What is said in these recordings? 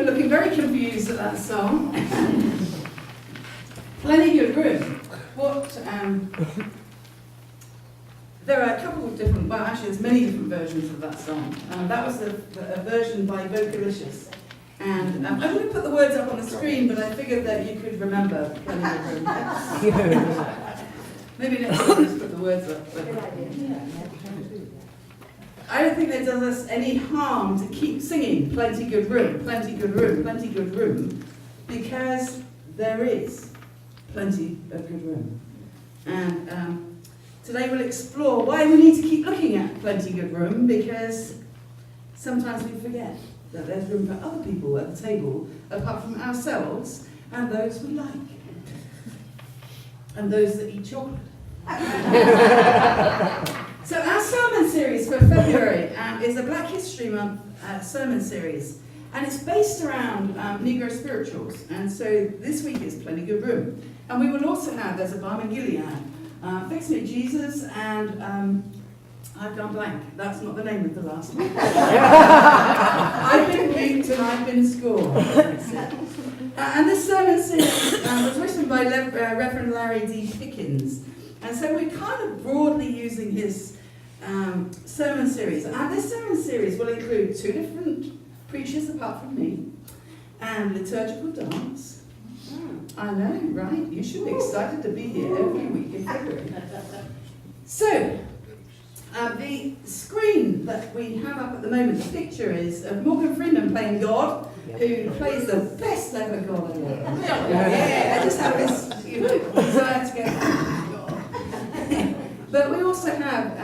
looking very confused at that song. Plenty Good Room. There are a couple of different, well actually there's many different versions of that song. That was a version by Vocalicious. And I'm going to put the words up on the screen, but I figured that you could remember Plenty Good Room. Maybe next time just put the words up. But I don't think it does us any harm to keep singing Plenty Good Room, Plenty Good Room, Plenty Good Room, because there is plenty of good room. And today we'll explore why we need to keep looking at Plenty Good Room, because sometimes we forget that there's room for other people at the table apart from ourselves and those we like. And those that eat chocolate. So our sermon series for February is a Black History Month sermon series, and it's based around Negro spirituals. And so this week is Plenty Good Room. And we will also have, there's a Balm in Gilead, Fix Me Jesus, and I've gone blank. That's not the name of the last one. I've been picked and I've been scored. And this sermon series was written by Reverend Larry D. Pickens. And so we're kind of broadly using his sermon series. And this sermon series will include 2 different preachers apart from me, and liturgical dance. I know, right? You should be excited to be here every week in February. So, the screen that we have up at the moment, the picture is of Morgan Freeman playing God, who plays the best ever God ever. Yeah, I just have this, desire to go. But we also have,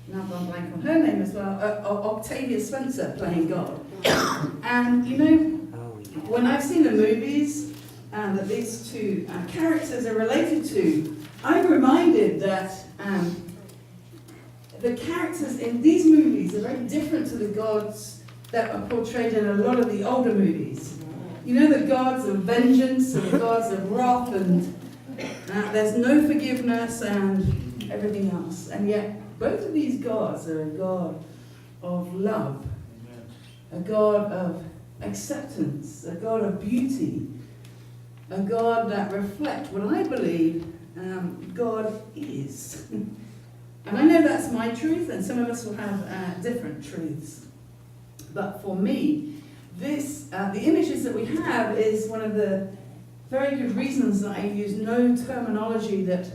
now I'm blank on her name as well, Octavia Spencer playing God. And when I've seen the movies that these 2 characters are related to, I'm reminded that the characters in these movies are very different to the gods that are portrayed in a lot of the older movies. The gods of vengeance and the gods of wrath, and there's no forgiveness and everything else. And yet, both of these gods are a God of love, a God of acceptance, a God of beauty, a God that reflects what I believe God is. And I know that's my truth, and some of us will have different truths. But for me, the images that we have is one of the very good reasons that I use no terminology that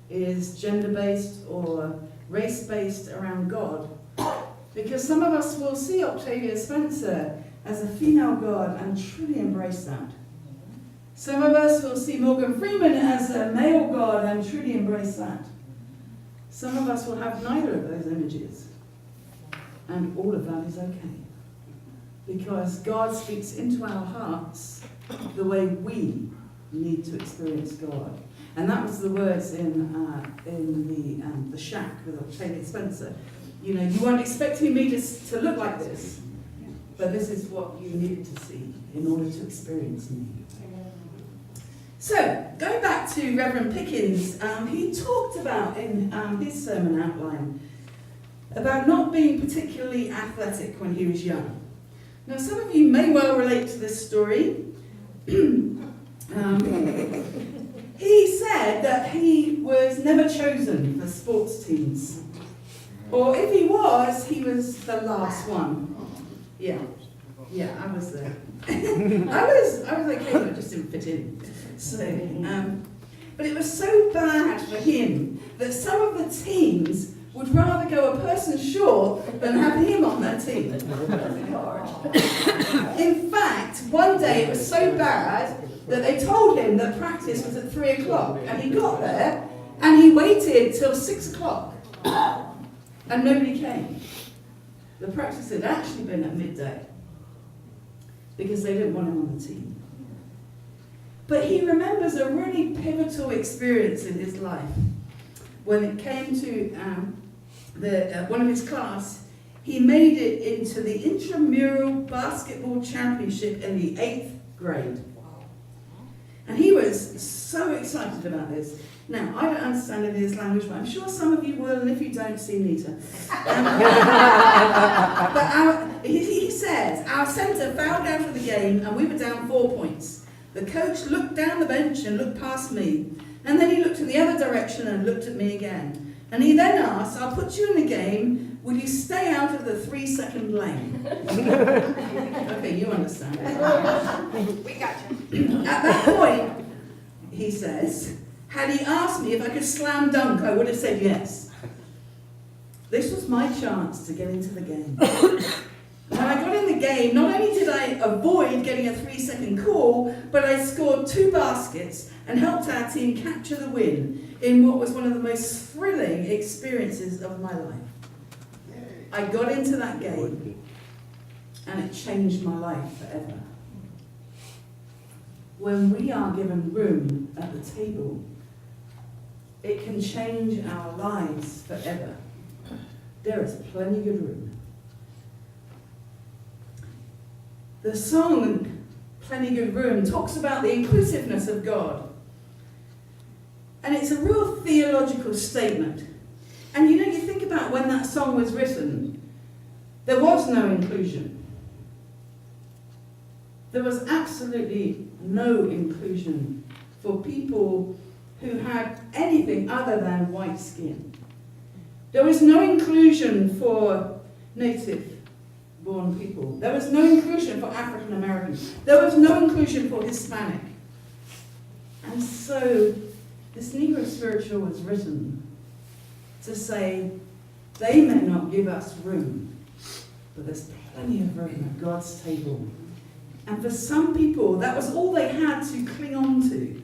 is gender-based or race-based around God. Because some of us will see Octavia Spencer as a female God and truly embrace that. Some of us will see Morgan Freeman as a male God and truly embrace that. Some of us will have neither of those images. And all of that is okay. Because God speaks into our hearts the way we need to experience God. And that was the words in the Shack with Octavia Spencer. You weren't expecting me to look like this, but this is what you needed to see in order to experience me. So, going back to Reverend Pickens, he talked about in his sermon outline about not being particularly athletic when he was young. Now, some of you may well relate to this story. He said that he was never chosen for sports teams. Or if he was the last one. Yeah, I was there. I was okay, but it just didn't fit in. So, but it was so bad for him that some of the teams would rather go a person short than have him on their team. In fact, one day it was so bad that they told him that practice was at 3 o'clock, and he got there and he waited till 6 o'clock and nobody came. The practice had actually been at midday because they didn't want him on the team. But he remembers a really pivotal experience in his life when it came to one of his class. He made it into the intramural basketball championship in the 8th grade. And he was so excited about this. Now, I don't understand any of this language, but I'm sure some of you will, and if you don't, see Nita. But he said says, our centre fouled out of the game and we were down 4 points. The coach looked down the bench and looked past me. And then he looked in the other direction and looked at me again. And he then asked, I'll put you in the game. Will you stay out of the 3-second lane? Okay, you understand. We got you. At that point, he says, had he asked me if I could slam dunk, I would have said yes. This was my chance to get into the game. When I got in the game, not only did I avoid getting a 3-second call, but I scored 2 baskets and helped our team capture the win in what was one of the most thrilling experiences of my life. I got into that game and it changed my life forever. When we are given room at the table, it can change our lives forever. There is plenty of room. The song, Plenty Good Room, talks about the inclusiveness of God. And it's a real theological statement. And you know, you think about when that song was written, there was no inclusion. There was absolutely no inclusion for people who had anything other than white skin. There was no inclusion for native-born people. There was no inclusion for African Americans. There was no inclusion for Hispanic. And so this Negro spiritual was written to say, they may not give us room, but there's plenty of room at God's table. And for some people, that was all they had to cling on to,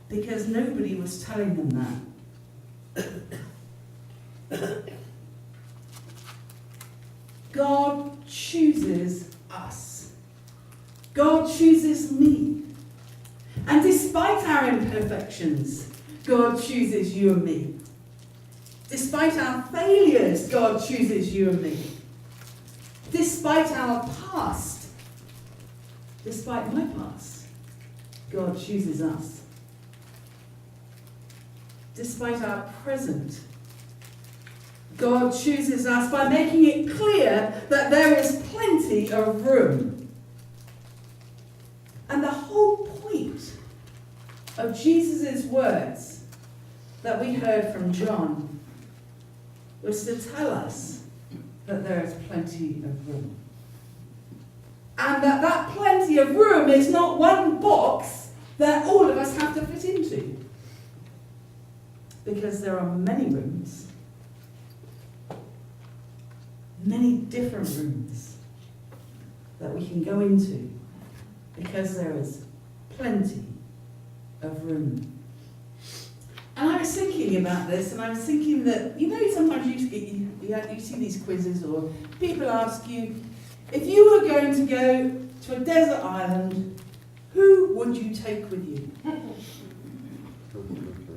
because nobody was telling them that. God chooses us. God chooses me. And despite our imperfections, God chooses you and me. Despite our failures, God chooses you and me. Despite our past, despite my past, God chooses us. Despite our present, God chooses us by making it clear that there is plenty of room. And the whole point of Jesus' words that we heard from John was to tell us that there is plenty of room. And that plenty of room is not one box that all of us have to fit into. Because there are many rooms, many different rooms that we can go into, because there is plenty of room. And I was thinking about this, and I was thinking that, you know, sometimes you see these quizzes, or people ask you, if you were going to go to a desert island, who would you take with you?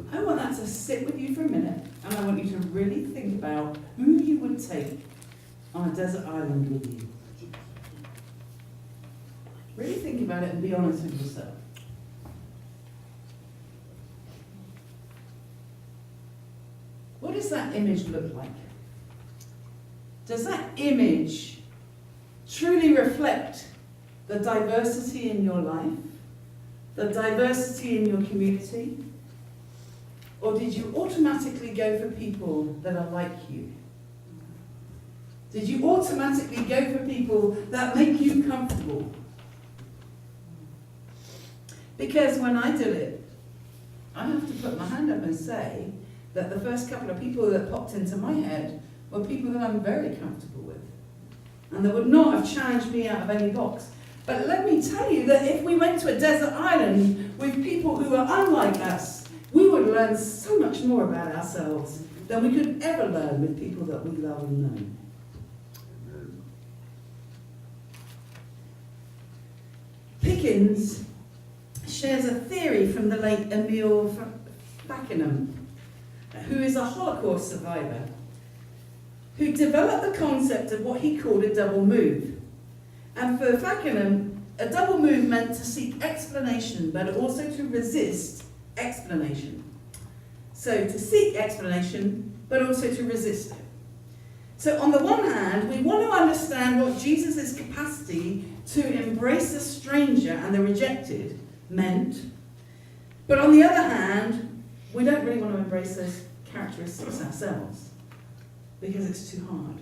I want that to sit with you for a minute, and I want you to really think about who you would take on a desert island with you. Really think about it and be honest with yourself. What does that image look like? Does that image truly reflect the diversity in your life, the diversity in your community? Or did you automatically go for people that are like you? Did you automatically go for people that make you comfortable? Because when I did it, I have to put my hand up and say that the first couple of people that popped into my head were people that I'm very comfortable with. And they would not have challenged me out of any box. But let me tell you that if we went to a desert island with people who are unlike us, we would learn so much more about ourselves than we could ever learn with people that we love and know. Pickens shares a theory from the late Emil Fackenham, who is a Holocaust survivor, who developed the concept of what he called a double move. And for Fackenham, a double move meant to seek explanation, but also to resist explanation. So to seek explanation, but also to resist it. So on the one hand, we want to understand what what Jesus' capacity to embrace the stranger and the rejected meant. But on the other hand, we don't really want to embrace those characteristics ourselves because it's too hard.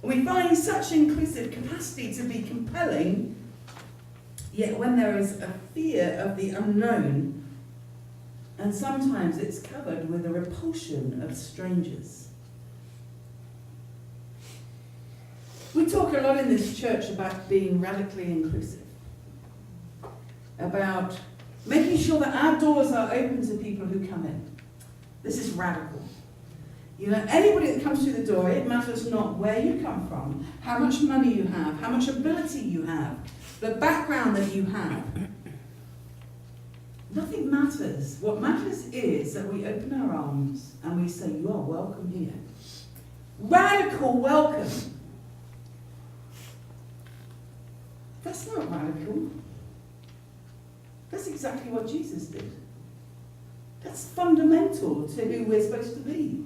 And we find such inclusive capacity to be compelling, yet when there is a fear of the unknown, and sometimes it's covered with a repulsion of strangers. We talk a lot in this church about being radically inclusive, about making sure that our doors are open to people who come in. This is radical. You know, anybody that comes through the door, it matters not where you come from, how much money you have, how much ability you have, the background that you have. Nothing matters. What matters is that we open our arms and we say, you are welcome here. Radical welcome. That's not radical. That's exactly what Jesus did. That's fundamental to who we're supposed to be.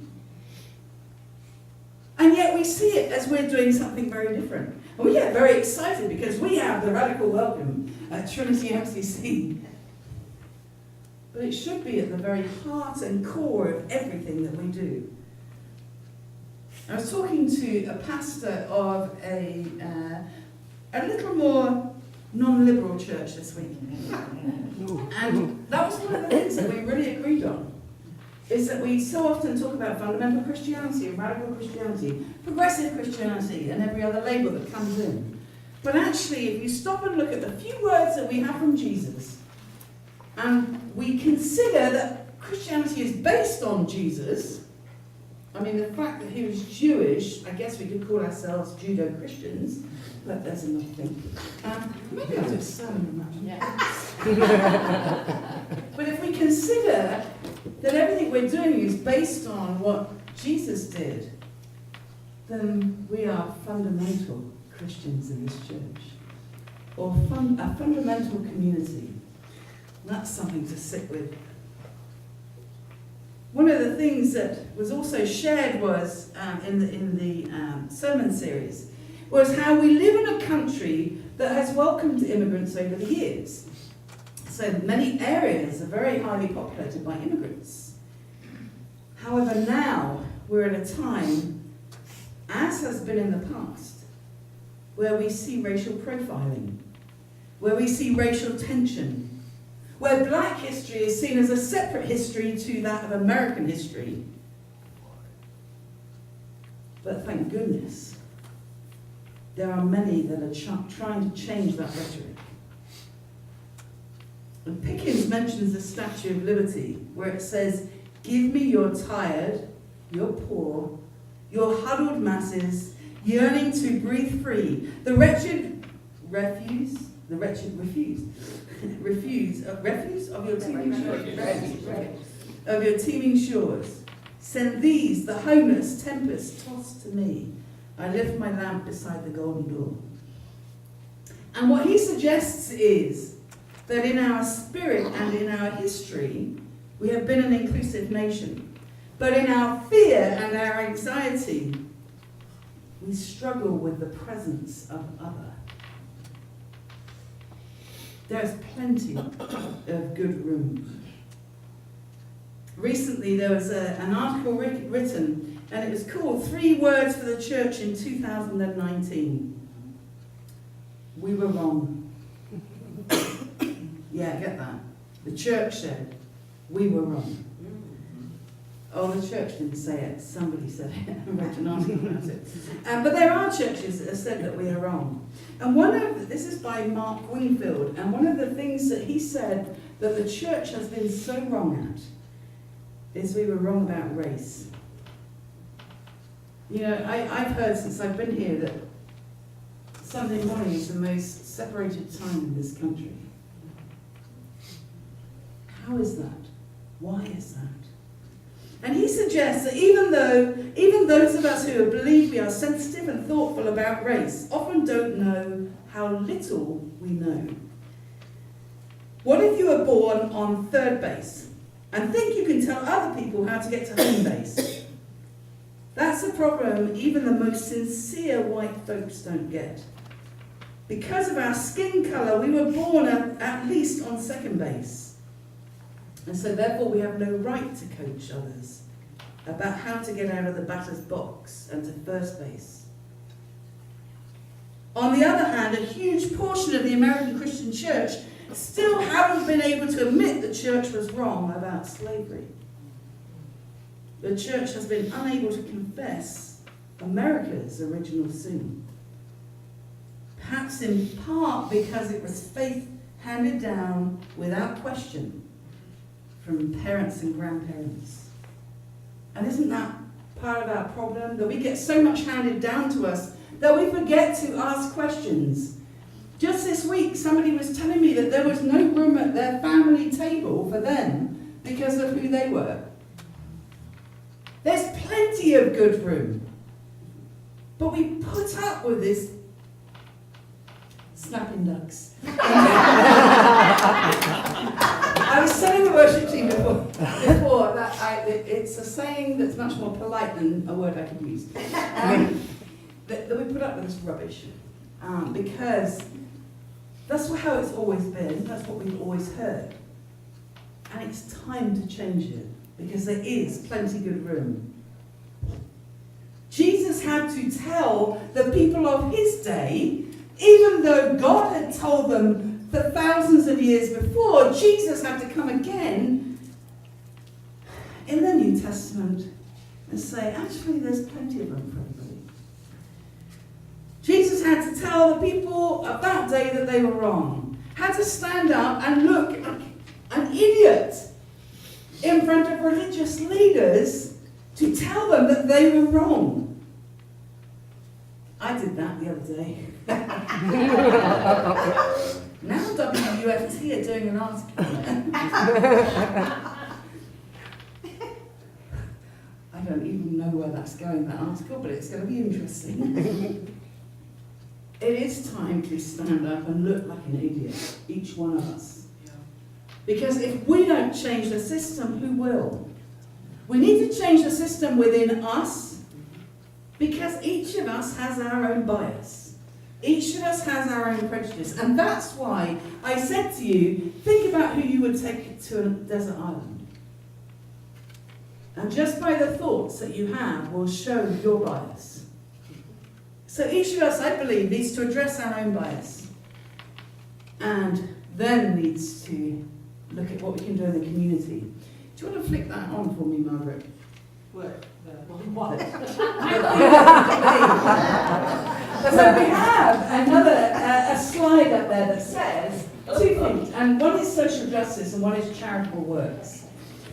And yet we see it as we're doing something very different. And we get very excited because we have the radical welcome at Trinity MCC. But it should be at the very heart and core of everything that we do. I was talking to a pastor of a little more non-liberal church this week. And that was one of the things that we really agreed on, is that we so often talk about fundamental Christianity and radical Christianity, progressive Christianity, and every other label that comes in. But actually, if you stop and look at the few words that we have from Jesus, and we consider that Christianity is based on Jesus, I mean, the fact that he was Jewish, I guess we could call ourselves Judo-Christians, but there's another thing. Maybe I'll just imagine. But if we consider that everything we're doing is based on what Jesus did, then we are fundamental Christians in this church, or a fundamental community. That's something to sit with. One of the things that was also shared was in the sermon series was how we live in a country that has welcomed immigrants over the years. So many areas are very highly populated by immigrants. However, now we're at a time, as has been in the past, where we see racial profiling, where we see racial tension, where black history is seen as a separate history to that of American history. But thank goodness, there are many that are trying to change that rhetoric. And Pickens mentions the Statue of Liberty, where it says, "Give me your tired, your poor, your huddled masses, yearning to breathe free. The wretched refuse of your teeming shores. Of your teeming shores. Send these, the homeless, tempest tossed to me. I lift my lamp beside the golden door." And what he suggests is that in our spirit and in our history, we have been an inclusive nation. But in our fear and our anxiety, we struggle with the presence of other. There's plenty of good room. Recently there was an article written, and it was called 3 Words for the Church in 2019. We were wrong. Yeah, get that. The church said, we were wrong. Oh, the church didn't say it. Somebody said it. I wrote an article about it. But there are churches that have said that we are wrong. And this is by Mark Wingfield, and one of the things that he said that the church has been so wrong at is we were wrong about race. You know, I've heard since I've been here that Sunday morning is the most separated time in this country. How is that? Why is that? And he suggests that even those of us who believe we are sensitive and thoughtful about race often don't know how little we know. What if you were born on third base and think you can tell other people how to get to home base? That's a problem even the most sincere white folks don't get. Because of our skin colour, we were born at least on second base. And so therefore we have no right to coach others about how to get out of the batter's box and to first base. On the other hand, a huge portion of the American Christian church still haven't been able to admit the church was wrong about slavery. The church has been unable to confess America's original sin. Perhaps in part because it was faith handed down without question from parents and grandparents. And isn't that part of our problem? That we get so much handed down to us that we forget to ask questions. Just this week, somebody was telling me that there was no room at their family table for them because of who they were. There's plenty of good room. But we put up with this snapping ducks. I was telling the worship team before that it's a saying that's much more polite than a word I could use. That we put up with this rubbish. Because that's how it's always been, that's what we've always heard. And it's time to change it, because there is plenty good room. Jesus had to tell the people of his day, even though God had told them for thousands of years before, Jesus had to come again in the New Testament and say, actually, there's plenty of room for everybody. Jesus had to tell the people of that day that they were wrong. Had to stand up and look like an idiot in front of religious leaders to tell them that they were wrong. I did that the other day. Now WUFT are doing an article on it. I don't even know where that's going, that article, but it's going to be interesting. It is time to stand up and look like an idiot, each one of us. Because if we don't change the system, who will? We need to change the system within us, because each of us has our own bias. Each of us has our own prejudice. And that's why I said to you, think about who you would take to a desert island. And just by the thoughts that you have will show your bias. So each of us, I believe, needs to address our own bias. And then needs to look at what we can do in the community. Do you want to flick that on for me, Margaret? What? So we have another a slide up there that says two things, and one is social justice and one is charitable works.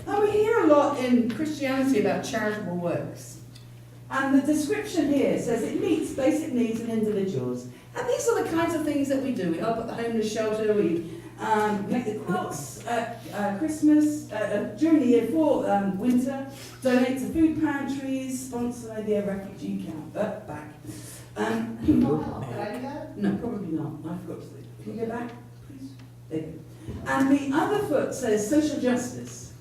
Now we hear a lot in Christianity about charitable works, and the description here says it meets basic needs of individuals, and these are the kinds of things that we do. We help at the homeless shelter, we make the quilts at Christmas, during the year for winter, donate to food pantries, sponsor maybe a refugee camp. Back. Did I do that? No, probably not. I forgot to do it. Can you go back, please? There you go. And the other foot says social justice.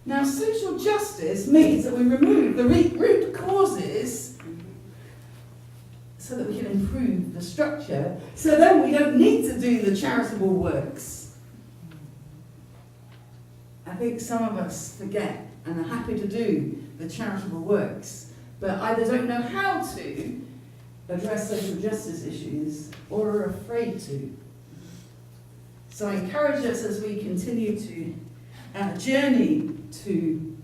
Now, social justice means that we remove the root causes so that we can improve the structure, so then we don't need to do the charitable works. I think some of us forget and are happy to do the charitable works, but either don't know how to address social justice issues or are afraid to. So I encourage us as we continue to journey to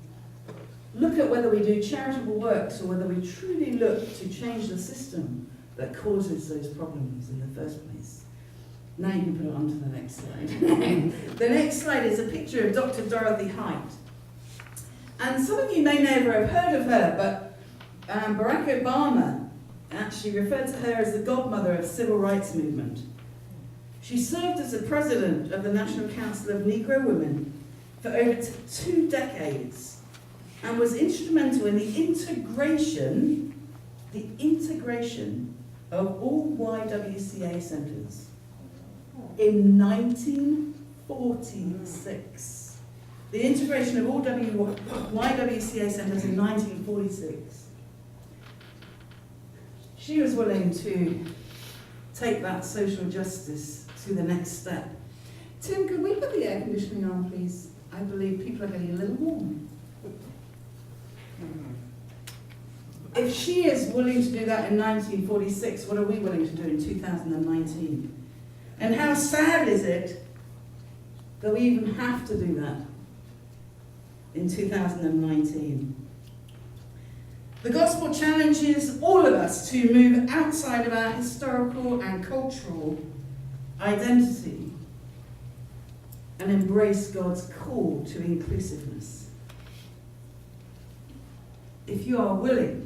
look at whether we do charitable works or whether we truly look to change the system that causes those problems in the first place. Now you can put it on to the next slide. The next slide is a picture of Dr. Dorothy Height. And some of you may never have heard of her, but Barack Obama actually referred to her as the godmother of the civil rights movement. She served as the president of the National Council of Negro Women for over 2 decades and was instrumental in the integration of all YWCA centres in 1946. The integration of all YWCA centres in 1946. she was willing to take that social justice to the next step. Tim, could we put the air conditioning on, please? I believe people are getting a little warm. If she is willing to do that in 1946, what are we willing to do in 2019? And how sad is it that we even have to do that in 2019? The gospel challenges all of us to move outside of our historical and cultural identity and embrace God's call to inclusiveness. If you are willing,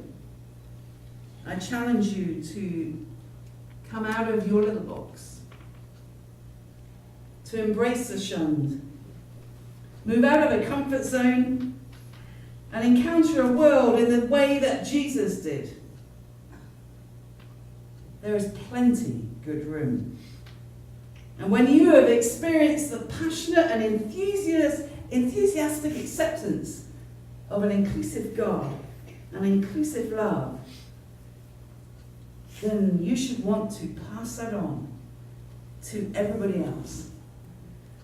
I challenge you to come out of your little box, to embrace the shunned, move out of a comfort zone, and encounter a world in the way that Jesus did. There is plenty good room. And when you have experienced the passionate and enthusiastic acceptance of an inclusive God, an inclusive love, then you should want to pass that on to everybody else.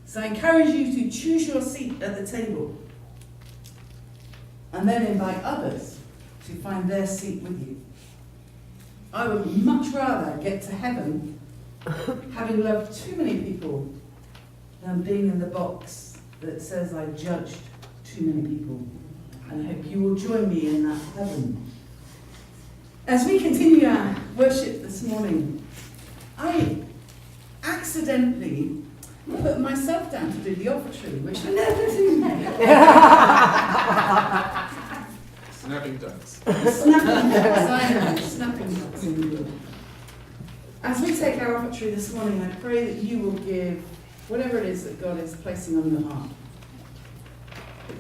So I encourage you to choose your seat at the table and then invite others to find their seat with you. I would much rather get to heaven having loved too many people than being in the box that says I judged too many people. And I hope you will join me in that heaven. As we continue our worship this morning, I accidentally put myself down to do the offertory, which I never do. Snapping ducks. Snapping ducks, I know, snapping ducks indeed. As we take our offertory this morning, I pray that you will give whatever it is that God is placing on your heart.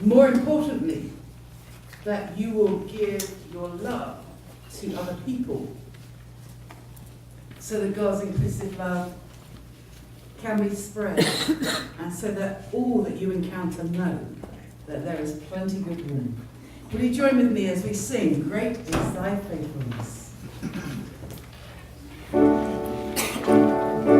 More importantly, that you will give your love to other people so that God's inclusive love can be spread and so that all that you encounter know that there is plenty good room. Will you join with me as we sing, Great is Thy Faithfulness? Thank you.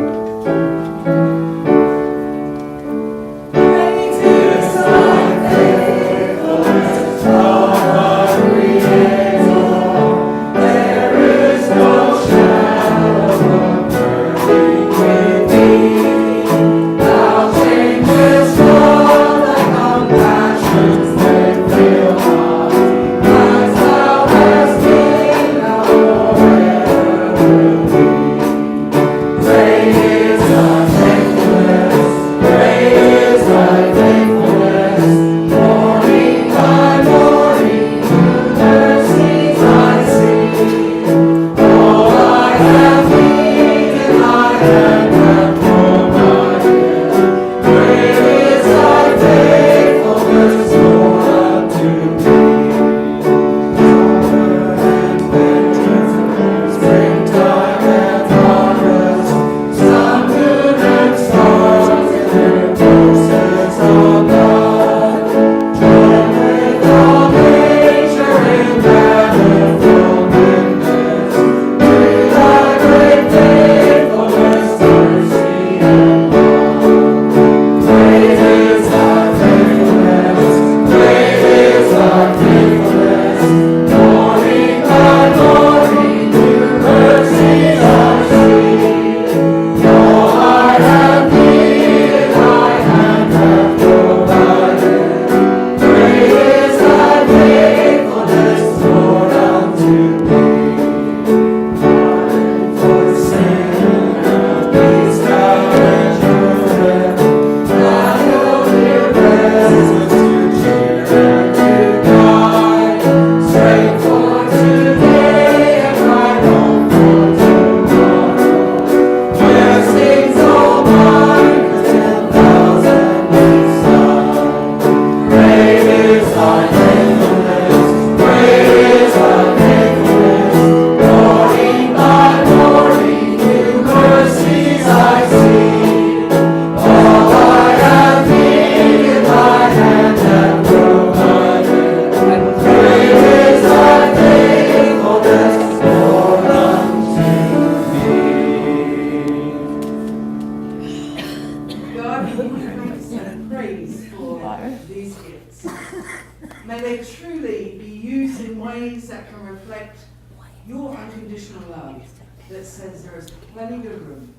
may they truly be used in ways that can reflect your unconditional love that says there is plenty of room.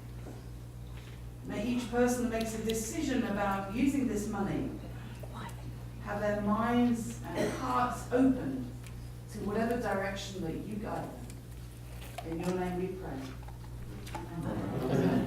May each person that makes a decision about using this money have their minds and hearts open to whatever direction that you guide them. In your name we pray. Amen.